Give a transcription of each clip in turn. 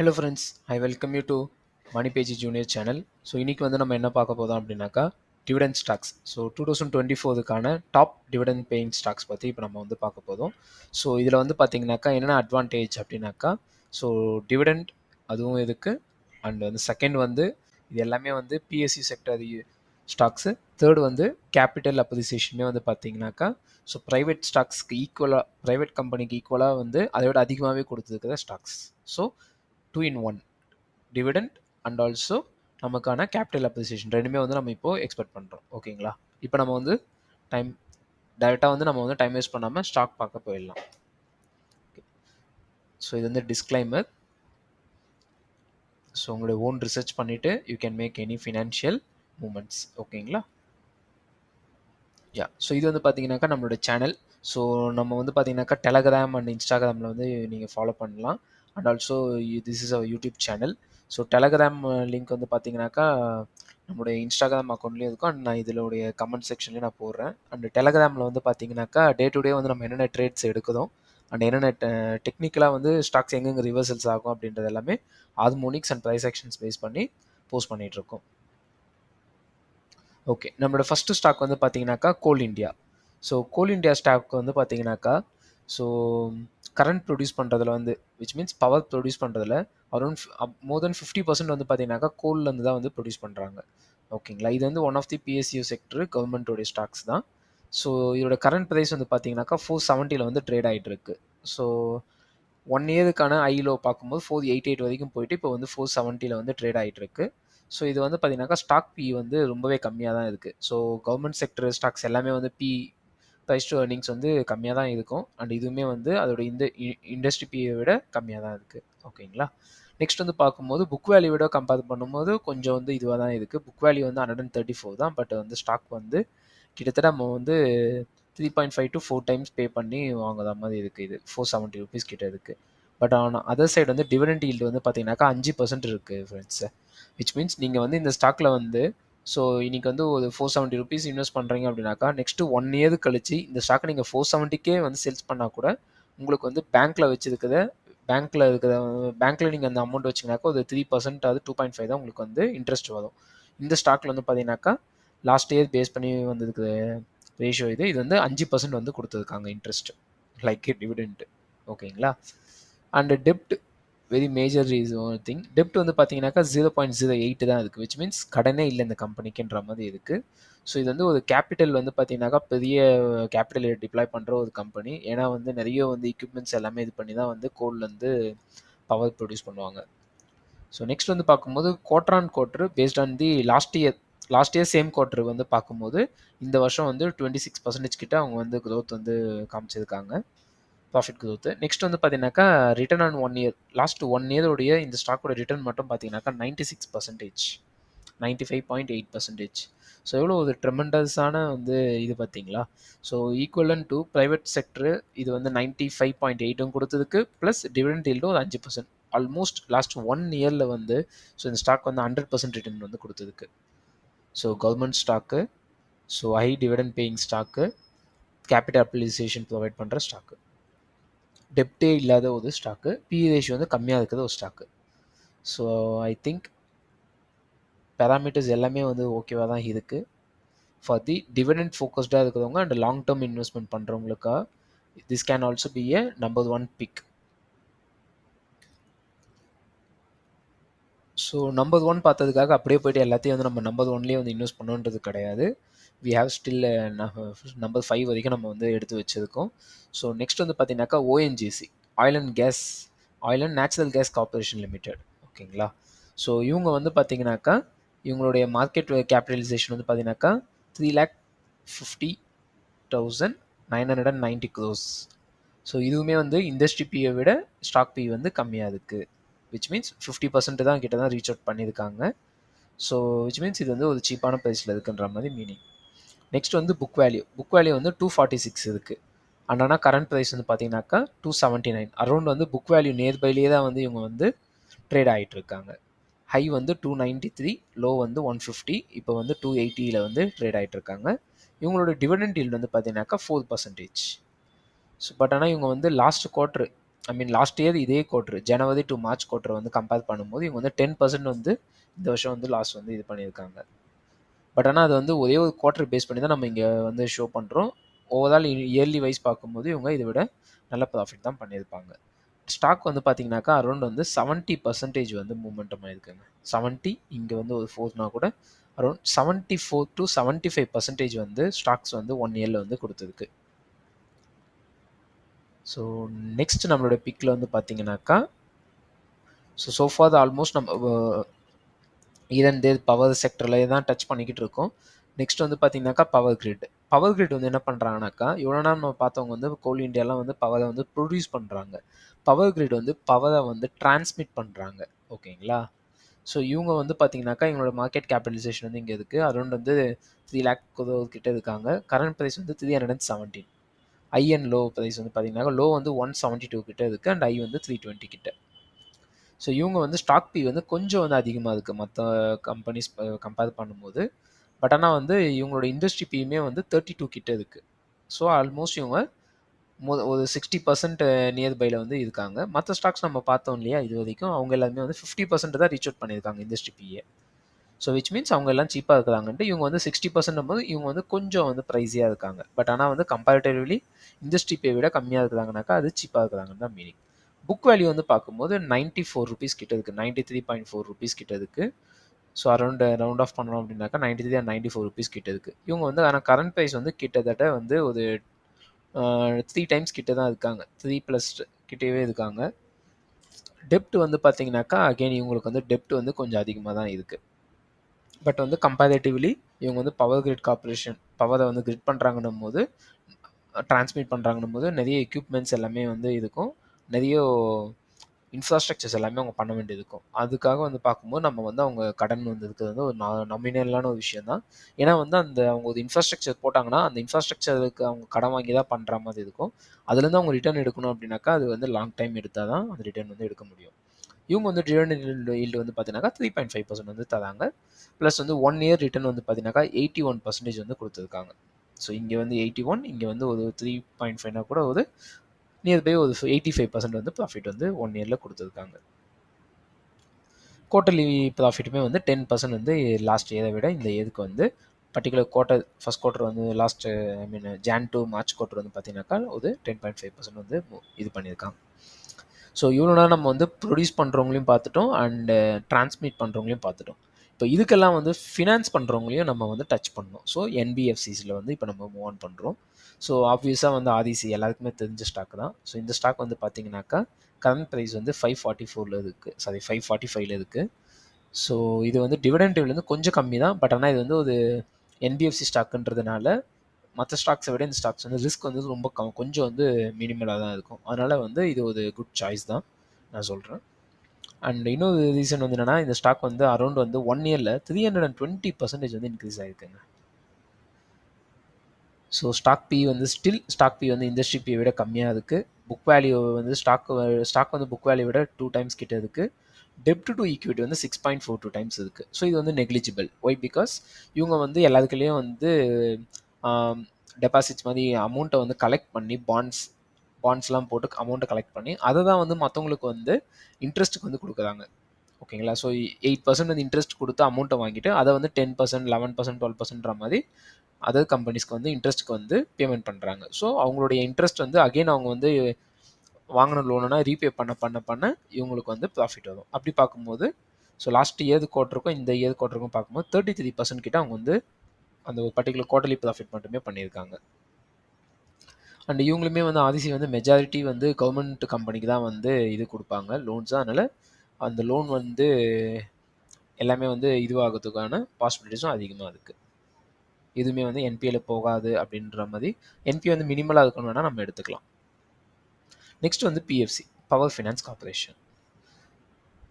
Hello friends, I welcome you to மணிபேஜி junior channel. So இன்றைக்கி வந்து நம்ம என்ன பார்க்க போதும் அப்படின்னாக்கா டிவிடெண்ட் ஸ்டாக்ஸ். ஸோ 2024க்கான டாப் டிவிடெண்ட் பேயிங் ஸ்டாக்ஸ் பற்றி இப்போ நம்ம வந்து பார்க்க போதும். ஸோ இதில் வந்து பார்த்தீங்கன்னாக்கா என்னென்ன அட்வான்டேஜ் அப்படின்னாக்கா, ஸோ டிவிடெண்ட் அதுவும் இருக்குது. அண்ட் வந்து செகண்ட் வந்து இது எல்லாமே வந்து பிஎஸ்சி செக்டர் ஸ்டாக்ஸு. தேர்ட் வந்து கேபிட்டல் அப்ரிசியேஷனே வந்து பார்த்தீங்கன்னாக்கா, ஸோ ப்ரைவேட் ஸ்டாக்ஸ்க்கு ஈக்குவலாக, ப்ரைவேட் கம்பெனிக்கு ஈக்குவலாக வந்து அதை விட அதிகமாகவே கொடுத்துருக்குற stocks. So 2 in 1 dividend and also நமக்கான கேபிட்டல் அப்ரிசியேஷன் ரெண்டுமே வந்து நம்ம இப்போ எக்ஸ்பெக்ட் பண்ணுறோம். ஓகேங்களா? இப்போ நம்ம வந்து டைரெக்டாக வந்து நம்ம வந்து டைம் வேஸ்ட் பண்ணாமல் ஸ்டாக் பார்க்க போயிடலாம். ஸோ இது வந்து டிஸ்க்ளைமர். ஸோ உங்களுடைய ஓன் ரிசர்ச் பண்ணிவிட்டு you can make any financial moments. ஓகேங்களா? ஸோ இது வந்து பார்த்தீங்கன்னாக்கா நம்மளோட சேனல். ஸோ நம்ம வந்து பார்த்தீங்கன்னாக்கா டெலகிராம் அண்ட் இன்ஸ்டாகிராமில் வந்து நீங்கள் ஃபாலோ பண்ணலாம். And also this is our YouTube channel. So Telegram link வந்து பார்த்தீங்கன்னாக்கா நம்மளுடைய இன்ஸ்டாகிராம் அக்கௌண்ட்லேயும் இருக்கும். அண்ட் நான் இதோடைய கமெண்ட் செக்ஷன்லேயும் நான் போடுறேன். அண்ட் டெலகிராமில் வந்து பார்த்தீங்கன்னாக்கா டே டு டே வந்து நம்ம என்னென்ன ட்ரேட்ஸ் எடுக்கிறோம் அண்ட் என்னென்ன டெக்னிக்கலாக வந்து ஸ்டாக்ஸ் எங்கெங்கே ரிவர்சல்ஸ் ஆகும் அப்படின்றது எல்லாமே harmonics and price actions base பண்ணி போஸ்ட் பண்ணிகிட்ருக்கோம். ஓகே, நம்மளோட ஃபஸ்ட்டு ஸ்டாக் வந்து பார்த்தீங்கன்னாக்கா Coal India. So Coal India stock வந்து பார்த்தீங்கன்னாக்கா, ஸோ கரண்ட் ப்ரொடியூஸ் பண்ணுறதுல வந்து விச் மீன்ஸ் பவர் ப்ரொடியூஸ் பண்ணுறதுல அரௌண்ட் மோர் தென் 50% வந்து பார்த்தீங்கன்னாக்கா கோல்லேருந்து தான் வந்து ப்ரொடியூஸ் பண்ணுறாங்க. ஓகேங்களா? இது வந்து one of the PSU sector கவர்மெண்ட்டோடைய ஸ்டாக்ஸ் தான். ஸோ இதோட கரண்ட் ப்ரைஸ் வந்து பார்த்தீங்கன்னாக்கா 470 வந்து ட்ரேட் ஆகிட்டு இருக்கு. ஸோ 1 இயருக்கான ஐலோ பார்க்கும்போது 488 வரைக்கும் போயிட்டு இப்போ வந்து 470 வந்து ட்ரேட் ஆகிட்டு இருக்கு. ஸோ இது வந்து பார்த்தீங்கன்னாக்கா ஸ்டாக் பி வந்து ரொம்பவே கம்மியாக தான் இருக்குது. ஸோ கவர்மெண்ட் செக்டர் ஸ்டாக்ஸ் எல்லாமே வந்து ப்ரைஸ் டு earnings வந்து கம்மியாக தான் இருக்கும். அண்ட் இதுவுமே வந்து அதோட இந்த இண்டஸ்ட்ரி பியை விட கம்மியாக தான் இருக்குது. ஓகேங்களா? நெக்ஸ்ட் வந்து பார்க்கும்போது புக் வேல்யூ விட கம்பேர் பண்ணும்போது கொஞ்சம் வந்து இதுவாக தான் இருக்குது. புக் வேல்யூ வந்து 134 தான். பட் வந்து ஸ்டாக் வந்து கிட்டத்தட்ட நம்ம வந்து 3.5 to 4 டைம்ஸ் பே பண்ணி வாங்குற மாதிரி இருக்குது. இது 470 rupees கிட்ட இருக்குது. பட் ஆனால் அதர் சைடு வந்து டிவிடெண்ட் ஈல்டு வந்து பார்த்தீங்கன்னாக்கா 5% இருக்குது ஃப்ரெண்ட்ஸ். விச் மீன்ஸ் நீங்கள் வந்து இந்த ஸ்டாக்கில் வந்து ஸோ இன்றைக்கி வந்து ஒரு 470 rupees இன்வெஸ்ட் பண்ணுறீங்க அப்படின்னாக்கா நெக்ஸ்ட்டு 1 இயர் கழிச்சு இந்த ஸ்டாக்கை நீங்கள் 470க்கே வந்து சேல்ஸ் பண்ணால் கூட உங்களுக்கு வந்து பேங்க்கில் பேங்க்கில் நீங்கள் அந்த அமௌண்ட் வச்சிங்கனாக்கா ஒரு 3% அது 2.5 தான் உங்களுக்கு வந்து இன்ட்ரெஸ்ட் வரும். இந்த ஸ்டாக்கில் வந்து பார்த்தீங்கன்னாக்கா லாஸ்ட் இயர் பேஸ் பண்ணி வந்ததுக்கு ரேஷியோ இது வந்து 5% வந்து கொடுத்துருக்காங்க இன்ட்ரெஸ்ட் லைக் டிவிடெண்ட். ஓகேங்களா? அண்ட் டெப்ட் வெரி மேஜர் திங். டெப்ட் வந்து பார்த்தீங்கன்னாக்கா 0.08 தான் இருக்குது. விச் மீன்ஸ் கடனே இல்லை இந்த கம்பெனிக்குன்ற மாதிரி இருக்குது. ஸோ இது வந்து ஒரு கேபிட்டல் வந்து பார்த்தீங்கன்னாக்கா பெரிய கேபிட்டல் டிப்ளாய் பண்ணுற ஒரு கம்பெனி. ஏன்னா வந்து நிறைய வந்து எக்யூப்மெண்ட்ஸ் எல்லாமே இது பண்ணி தான் வந்து கோல்லேருந்து பவர் ப்ரொடியூஸ் பண்ணுவாங்க. ஸோ நெக்ஸ்ட் வந்து பார்க்கும்போது quarter on quarter based on the last year same quarter வந்து பார்க்கும்போது இந்த வருஷம் வந்து 26% கிட்ட அவங்க வந்து க்ரோத் வந்து காமிச்சிருக்காங்க, ப்ராஃபிட் க்ரோத். நெக்ஸ்ட் வந்து பார்த்தீங்கன்னாக்கா ரிட்டர்ன் ஆன் 1 இயர், லாஸ்ட் 1 இயருடைய இந்த ஸ்டாக்கோட ரிட்டர்ன் மட்டும் பார்த்தீங்கன்னாக்கா 96%, 95.8%. ஸோ எவ்வளோ ஒரு ட்ரெமெண்டஸான வந்து இது பார்த்தீங்களா? ஸோ ஈக்குவலன் டு ப்ரைவேட் செக்டர் இது வந்து 95.8 கொடுத்ததுக்கு ப்ளஸ் டிவிடெண்ட் ஈல்டும் ஒரு 5%. ஆல்மோஸ்ட் லாஸ்ட் 1 இயரில் வந்து ஸோ இந்த ஸ்டாக் வந்து 100% ரிட்டர்ன் வந்து கொடுத்ததுக்கு. So government stock, so high dividend paying stock, capital appreciation provide பண்ணுற ஸ்டாக்கு, டெப்டே இல்லாத ஒரு ஸ்டாக்கு, பிஇ ரேஷியோ வந்து கம்மியாக இருக்கிற ஒரு stock. So I think parameters எல்லாமே வந்து ஓகேவாக தான் இருக்குது ஃபார் தி டிவிடெண்ட் ஃபோக்கஸ்டாக இருக்கிறவங்க அண்ட் லாங் டேர்ம் இன்வெஸ்ட்மெண்ட் பண்ணுறவங்களுக்கா this can also be a number 1 pick. So number 1 பார்த்ததுக்காக அப்படியே போய்ட்டு எல்லாத்தையும் வந்து நம்ம நம்பர் 1லேயே வந்து இன்வெஸ்ட் பண்ணணுன்றது கிடையாது. வி ஹேவ் ஸ்டில் நம்பர் 5 வரைக்கும் நம்ம வந்து எடுத்து வச்சுருக்கோம். ஸோ நெக்ஸ்ட் வந்து பார்த்தீங்கன்னாக்கா ONGC, oil and natural gas corporation limited. ஓகேங்களா? ஸோ இவங்க வந்து பார்த்தீங்கன்னாக்கா இவங்களுடைய மார்க்கெட் கேபிட்டலைசேஷன் வந்து பார்த்தீங்கன்னாக்கா 3,50,990 crores. ஸோ இதுவுமே வந்து இண்டஸ்ட்ரி பியை விட ஸ்டாக் பி வந்து கம்மியாக இருக்குது. விச் மீன்ஸ் 50% தான் கிட்ட தான் ரீச் அவுட் பண்ணியிருக்காங்க. ஸோ விச் மீன்ஸ் இது வந்து ஒரு சீப்பான ப்ரைஸில் இருக்குன்ற மாதிரி மீனிங். நெக்ஸ்ட் வந்து புக் வேல்யூ வந்து 246 இருக்குது. ஆனால் கரண்ட் ப்ரைஸ் வந்து பார்த்தீங்கன்னாக்கா 279. அரௌண்ட் வந்து புக் வேல்யூ நியர்பைலேயே தான் வந்து இவங்க வந்து ட்ரேட் ஆகிட்டு இருக்காங்க. ஹை வந்து 293, லோ வந்து 150, இப்போ வந்து 280 வந்து ட்ரேட் ஆகிட்டு இருக்காங்க. இவங்களோட டிவிடெண்ட் ஈல்டு வந்து பார்த்தீங்கன்னாக்கா 4%. ஸோ பட் ஆனால் இவங்க வந்து லாஸ்ட் குவார்ட்ரு ஐ மீன் லாஸ்ட் இயர் இதே quarter January to March quarter வந்து கம்பேர் பண்ணும்போது இவங்க வந்து 10% வந்து இந்த வருஷம் வந்து லாஸ் வந்து இது பண்ணியிருக்காங்க. பட் ஆனால் அது வந்து ஒரே ஒரு குவார்டர் பேஸ் பண்ணி தான் நம்ம இங்கே வந்து ஷோ பண்ணுறோம். ஓவரால் இயர்லி வைஸ் பார்க்கும்போது இவங்க இதை விட நல்ல ப்ராஃபிட் தான் பண்ணியிருப்பாங்க. ஸ்டாக் வந்து பார்த்தீங்கன்னாக்கா அரௌண்ட் வந்து 70% வந்து மூமெண்டம் ஆயிருக்குங்க. 70 இங்கே வந்து ஒரு 4னா கூட அரௌண்ட் 74 to 75% வந்து ஸ்டாக்ஸ் வந்து 1 இயரில் வந்து கொடுத்துருக்கு. ஸோ நெக்ஸ்ட் நம்மளோட பிக்கில் வந்து பார்த்தீங்கன்னாக்கா சோஃபார் ஆல்மோஸ்ட் நம்ம இதன் பவர் செக்டரில் தான் டச் பண்ணிக்கிட்டு இருக்கோம். நெக்ஸ்ட் வந்து பார்த்தீங்கன்னாக்கா பவர் கிரிட். பவர் கிரிட் வந்து என்ன பண்ணுறாங்கனாக்கா இவ்வளோ நாள் நம்ம பார்த்தவங்க வந்து கோல் இண்டியாலாம் வந்து பவரை வந்து ப்ரொடியூஸ் பண்ணுறாங்க. பவர் கிரிட் வந்து பவரை வந்து டிரான்ஸ்மிட் பண்ணுறாங்க. ஓகேங்களா? ஸோ இவங்க வந்து பார்த்தீங்கன்னாக்கா இவங்களோட மார்க்கெட் கேபிட்டலைசேஷன் வந்து இங்கே இருக்குது. அரௌண்ட் வந்து 3 lakh கிட்ட இருக்காங்க. கரண்ட் ப்ரைஸ் வந்து 317. ஐ அண்ட் லோ ப்ரைஸ் வந்து பார்த்தீங்கன்னா லோ வந்து 172 கிட்ட இருக்குது அண்ட் ஐ வந்து 320 கிட்ட. ஸோ இவங்க வந்து ஸ்டாக் பி வந்து கொஞ்சம் வந்து அதிகமாக இருக்குது மற்ற கம்பெனிஸ் கம்பேர் பண்ணும்போது. பட் ஆனால் வந்து இவங்களோட இண்டஸ்ட்ரி பியுமே வந்து 32 கிட்ட இருக்குது. ஸோ ஆல்மோஸ்ட் இவங்க ஒரு 60% நியர்பையில் வந்து இருக்காங்க. மற்ற ஸ்டாக்ஸ் நம்ம பார்த்தோம் இல்லையா இது வரைக்கும் அவங்க எல்லாருமே வந்து 50% தான் ரீச் அவுட் பண்ணியிருக்காங்க இண்டஸ்ட்ரி பிஏ. ஸோ விச் மீன்ஸ் அவங்க எல்லாம் சீப்பாக இருக்கிறாங்கன்ட்டு இவங்க வந்து 60% போது இவங்க வந்து கொஞ்சம் வந்து ப்ரைஸியாக இருக்காங்க. பட் ஆனால் வந்து கம்பேரிட்டிவ்லி இண்டஸ்ட்ரி பே விட கம்மியாக இருக்கிறாங்கனாக்கா அது சீப்பாக இருக்கிறாங்கன்னு தான் மீனிங். புக் வேல்யூ வந்து பார்க்கும்போது 94 rupees கிட்ட இருக்குது. 93.4 rupees கிட்ட இருக்குது. ஸோ ரவுண்ட் ஆஃப் பண்ணோம் அப்படின்னாக்கா 93 and 94 rupees கிட்ட இருக்குது. இவங்க வந்து ஆனால் கரண்ட் ப்ரைஸ் வந்து கிட்டத்தட்ட வந்து ஒரு 3 times கிட்ட தான் இருக்காங்க. 3+ கிட்டவே இருக்காங்க. டெப்ட் வந்து பார்த்தீங்கன்னாக்கா அகெயின் இவங்களுக்கு வந்து டெப்ட் வந்து கொஞ்சம் அதிகமாக தான் இருக்குது. பட் வந்து கம்பேரிட்டிவ்லி இவங்க வந்து பவர் கிரிட் கார்பரேஷன் பவரை வந்து கிரிட் பண்ணுறாங்கன்னும் போது டிரான்ஸ்மிட் பண்ணுறாங்கன்னும் போது நிறைய எக்யூப்மெண்ட்ஸ் எல்லாமே வந்து இருக்கும். நிறைய இன்ஃப்ராஸ்ட்ரக்சர்ஸ் எல்லாமே அவங்க பண்ண வேண்டியது இருக்கும். அதுக்காக வந்து பார்க்கும்போது நம்ம வந்து அவங்க கடன் வந்து இருக்கிறது வந்து ஒரு நாமினலான ஒரு விஷயம் தான். ஏன்னா வந்து அவங்க ஒரு இன்ஃப்ராஸ்ட்ரக்சர் போட்டாங்கன்னா அந்த இன்ஃப்ராஸ்ட்ரக்சருக்கு அவங்க கடன் வாங்கி தான் பண்ணுற மாதிரி இருக்கும். அதுலேருந்து அவங்க ரிட்டர்ன் எடுக்கணும் அப்படின்னாக்கா அது வந்து லாங் டைம் எடுத்தால் தான் அந்த ரிட்டர்ன் வந்து எடுக்க முடியும். இவங்க வந்து டிவிடெண்ட் ஈல்டு வந்து பார்த்தீங்கன்னாக்கா 3.5% வந்து தராங்க. ப்ளஸ் வந்து 1 year ரிட்டர்ன் வந்து பார்த்தீங்கன்னாக்கா 81% வந்து கொடுத்துருக்காங்க. ஸோ இங்கே வந்து 81, இங்கே வந்து ஒரு 3.5னா கூட ஒரு நியர்பை ஒரு 85% வந்து ப்ராஃபிட் வந்து 1 இயரில் கொடுத்துருக்காங்க. குவார்ட்டர்லி ப்ராஃபிட்டுமே வந்து 10% வந்து லாஸ்ட் இயரை விட இந்த இயருக்கு வந்து பர்டிகுலர் குவார்ட்டர் ஃபஸ்ட் குவார்ட்டர் வந்து last I mean John to March quarter வந்து பார்த்தீங்கன்னாக்கா ஒரு 10.5% வந்து இது பண்ணியிருக்காங்க. ஸோ இவ்வளோ நாள் நம்ம வந்து ப்ரொடியூஸ் பண்ணுறவங்களையும் பார்த்துட்டோம் அண்டு டிரான்ஸ்மிட் பண்ணுறவங்களையும் பார்த்துட்டோம். இப்போ இதுக்கெல்லாம் வந்து ஃபினான்ஸ் பண்ணுறவங்களையும் நம்ம வந்து டச் பண்ணோம். ஸோ என்பிஎஃப்சிஸில் வந்து இப்போ நம்ம மூவ் ஆன் பண்ணுறோம். ஸோ ஆப்வியஸாக வந்து ஆர்இசி எல்லாருக்குமே தெரிஞ்ச ஸ்டாக் தான். ஸோ இந்த ஸ்டாக் வந்து பார்த்தீங்கன்னாக்கா கரண்ட் ப்ரைஸ் வந்து 544 இருக்குது, சாரி 545 இருக்குது. ஸோ இது வந்து டிவிடெண்ட்லேருந்து கொஞ்சம் கம்மி தான். பட் ஆனால் இது வந்து ஒரு என்பிஎஃப்சி ஸ்டாக்குன்றதுனால மற்ற ஸ்டாக்ஸை விட இந்த ஸ்டாக்ஸ் வந்து ரிஸ்க் வந்து ரொம்ப கொஞ்சம் வந்து மினிமலாக தான் இருக்கும். அதனால் வந்து இது ஒரு குட் சாய்ஸ் தான் நான் சொல்கிறேன். அண்ட் இன்னொரு ரீசன் வந்து என்னென்னா இந்த ஸ்டாக் வந்து அரௌண்ட் வந்து 1 இயரில் 320% வந்து இன்க்ரீஸ் ஆகிருக்குங்க. ஸோ ஸ்டாக் பி வந்து ஸ்டாக் பி வந்து இண்டஸ்ட்ரி பி விட கம்மியாக இருக்குது. புக் வேல்யூ வந்து ஸ்டாக் வந்து புக் வேல்யூ விட 2 times கிட்ட இருக்குது. டெப்ட் டு ஈக்விட்டி வந்து 6.42 times இருக்குது. ஸோ இது வந்து நெக்லிஜிபிள். ஒய் பிகாஸ் இவங்க வந்து எல்லாத்துக்குள்ளேயும் வந்து டெபாசிட்ஸ் மாதிரி அமௌண்ட்டை வந்து கலெக்ட் பண்ணி பாண்ட்ஸ்லாம் போட்டு அமௌண்ட்டை கலெக்ட் பண்ணி அதை தான் வந்து மற்றவங்களுக்கு வந்து இன்ட்ரெஸ்ட்டுக்கு வந்து கொடுக்குறாங்க. ஓகேங்களா? ஸோ 8% வந்து இன்ட்ரெஸ்ட் கொடுத்து அமௌண்ட்டை வாங்கிட்டு அதை வந்து 10%, 11%, 12%ன்ற மாதிரி அதர் கம்பெனிஸ்க்கு வந்து இன்ட்ரெஸ்ட்டுக்கு வந்து பேமெண்ட் பண்ணுறாங்க. ஸோ அவங்களுடைய இன்ட்ரெஸ்ட் வந்து அகெயின் அவங்க வந்து வாங்கின லோனுனா ரீபே பண்ண இவங்களுக்கு வந்து ப்ராஃபிட் வரும். அப்படி பார்க்கும்போது ஸோ லாஸ்ட் இயர் குவார்ட்டருக்கும் இந்த இயர் குவார்ட்டருக்கும் பார்க்கும்போது 33% கிட்ட அவங்க வந்து அந்த ஒரு பர்டிகுலர் குவார்ட்டர்லி ப்ராஃபிட் மட்டுமே பண்ணியிருக்காங்க. அண்ட் இவங்களுமே வந்து ஆர்இசி வந்து மெஜாரிட்டி வந்து கவர்மெண்ட் கம்பெனிக்கு தான் வந்து இது கொடுப்பாங்க லோன்ஸாக. அதனால் அந்த லோன் வந்து எல்லாமே வந்து இதுவாகிறதுக்கான பாசிபிலிட்டிஸும் அதிகமாக இருக்குது. எதுவுமே வந்து என்பிஎல் போகாது அப்படின்ற மாதிரி என்பிஏ வந்து மினிமலாக இருக்கணும் வேணால் நம்ம எடுத்துக்கலாம். நெக்ஸ்ட் வந்து PFC, power finance corporation.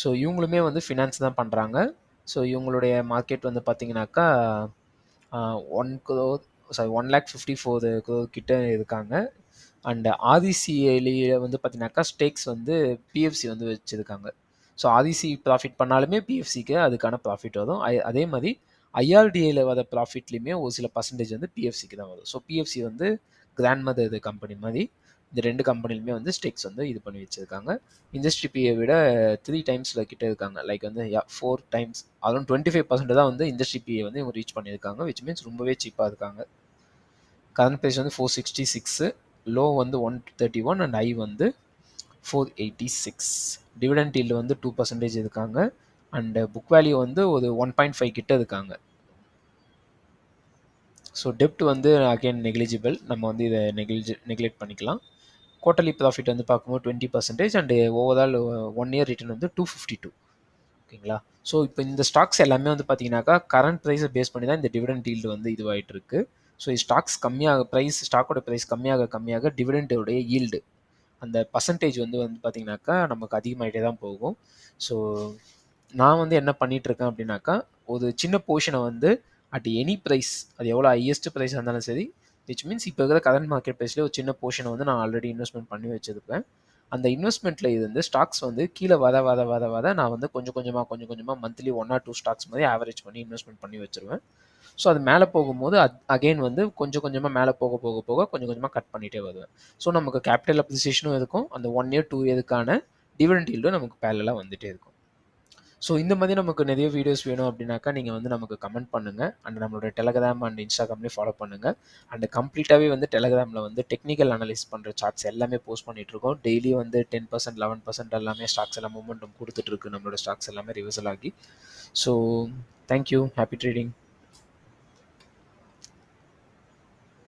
So இவங்களுமே வந்து ஃபினான்ஸ் தான் பண்ணுறாங்க. ஸோ இவங்களுடைய மார்க்கெட் வந்து பார்த்தீங்கன்னாக்கா 1,54 crore கிட்ட இருக்காங்க. அண்ட் ஆர்இசியிலேயே வந்து பார்த்தீங்கன்னாக்கா ஸ்டேக்ஸ் வந்து பிஎஃப்சி வந்து வச்சுருக்காங்க. ஸோ ஆர்இசி ப்ராஃபிட் பண்ணாலுமே பிஎஃப்சிக்கு அதுக்கான ப்ராஃபிட் வரும். அதே மாதிரி ஐஆர்டிஏல வர ப்ராஃபிட்லேயுமே ஒரு சில பர்சன்டேஜ் வந்து பிஎஃப்சிக்கு தான் வரும். ஸோ பிஎஃப்சி வந்து கிராண்ட் மதர் கம்பெனி மாதிரி இந்த 2 கம்பெனிலுமே வந்து ஸ்டேக்ஸ் வந்து இது பண்ணி வச்சிருக்காங்க. இண்டஸ்ட்ரி பியை விட 3 டைம்ஸ்ல கிட்ட இருக்காங்க. லைக் வந்து 4 டைம்ஸ் அதுவும் 25% தான் வந்து இண்டஸ்ட்ரி பியை வந்து இவங்க ரீச் பண்ணியிருக்காங்க. விச் மீன்ஸ் ரொம்பவே சீப்பாக இருக்காங்க. கரண்ட் ப்ரைஸ் வந்து 466, லோ வந்து 131 அண்ட் ஹை வந்து 486. டிவிடெண்ட் ஈல்டு வந்து 2% இருக்காங்க. அண்ட் புக் வேல்யூ வந்து ஒரு 1.5 கிட்ட இருக்காங்க. ஸோ டெப்ட் வந்து அகைன் நெக்லிஜிபிள், நம்ம வந்து இதை நெக்லெக்ட் பண்ணிக்கலாம். குவார்ட்டர்லி ப்ராஃபிட் வந்து பார்க்கும்போது 20% அண்ட் ஓவரால் 1 இயர் ரிட்டர்ன் வந்து 252. ஓகேங்களா. ஸோ இப்போ இந்த ஸ்டாக்ஸ் எல்லாமே வந்து பார்த்தீங்கன்னாக்கா கரண்ட் ப்ரைஸை பேஸ் பண்ணி தான் இந்த டிவிடெண்ட் ஈல்டு வந்து இதுவாகிட்டு இருக்கு. ஸோ ஸ்டாக்ஸ் கம்மியாக ஸ்டாக்கோட ப்ரைஸ் கம்மியாக டிவிடெண்டோடைய ஈல்டு அந்த பர்சன்டேஜ் வந்து பார்த்தீங்கன்னாக்கா நமக்கு அதிகமாகிட்டே தான் போகும். ஸோ நான் வந்து என்ன பண்ணிட்டு இருக்கேன் அப்படின்னாக்கா, ஒரு சின்ன போர்ஷனை வந்து அட் எனி ப்ரைஸ், அது எவ்வளோ ஹையஸ்ட் ப்ரைஸாக இருந்தாலும் சரி, விச் மீன்ஸ் இப்போ இருக்கிற கரண்ட் மார்க்கெட் ப்ரைஸ்லேயே ஒரு சின்ன போர்ஷனை வந்து நான் ஆல்ரெடி இன்வெஸ்ட்மெண்ட் பண்ணி வச்சிருப்பேன். அந்த இன்வெஸ்ட்மெண்ட்டில் இது வந்து ஸ்டாக்ஸ் வந்து கீழே வத நான் வந்து கொஞ்சம் கொஞ்சமாக மந்த்லி 1 or 2 ஸ்டாக்ஸ் மாதிரி ஆவரேஜ் பண்ணி இன்வெஸ்ட்மெண்ட் பண்ணி வச்சிருவேன். ஸோ அது மேலே போகும்போது அகெயின் வந்து கொஞ்சம் கொஞ்சமாக மேலே போக கொஞ்சம் கொஞ்சமாக கட் பண்ணிகிட்டே வருவேன். ஸோ நமக்கு கேபிட்டல் அப்ரிசியேஷனும் இருக்கும், அந்த 1 year 2 yearக்கான டிவிடெண்ட் ஈல்டும் நமக்கு பேரலாக வந்துகிட்டே இருக்கும். ஸோ இந்த மாதிரி நமக்கு நிறைய வீடியோஸ் வேணும் அப்படின்னாக்கா நீங்கள் வந்து நமக்கு கமெண்ட் பண்ணுங்கள். அண்ட் நம்மளோட டெலகிராம் அண்ட் இன்ஸ்டாகிராம்லேயும் ஃபாலோ பண்ணுங்கள். அண்ட் கம்ப்ளீட்டாகவே வந்து டெலகிராமில் வந்து டெக்னிக்கல் அனலைஸ் பண்ணுற சார்ட்ஸ் எல்லாமே போஸ்ட் பண்ணிகிட்ருக்கோம். டெய்லி வந்து 10%, 11% எல்லாமே ஸ்டாக்ஸ் எல்லாம் மூமெண்டம் கொடுத்துட்ருக்கு. நம்மளோட ஸ்டாக்ஸ் எல்லாமே ரிவர்சல் ஆகி. So thank you, happy trading.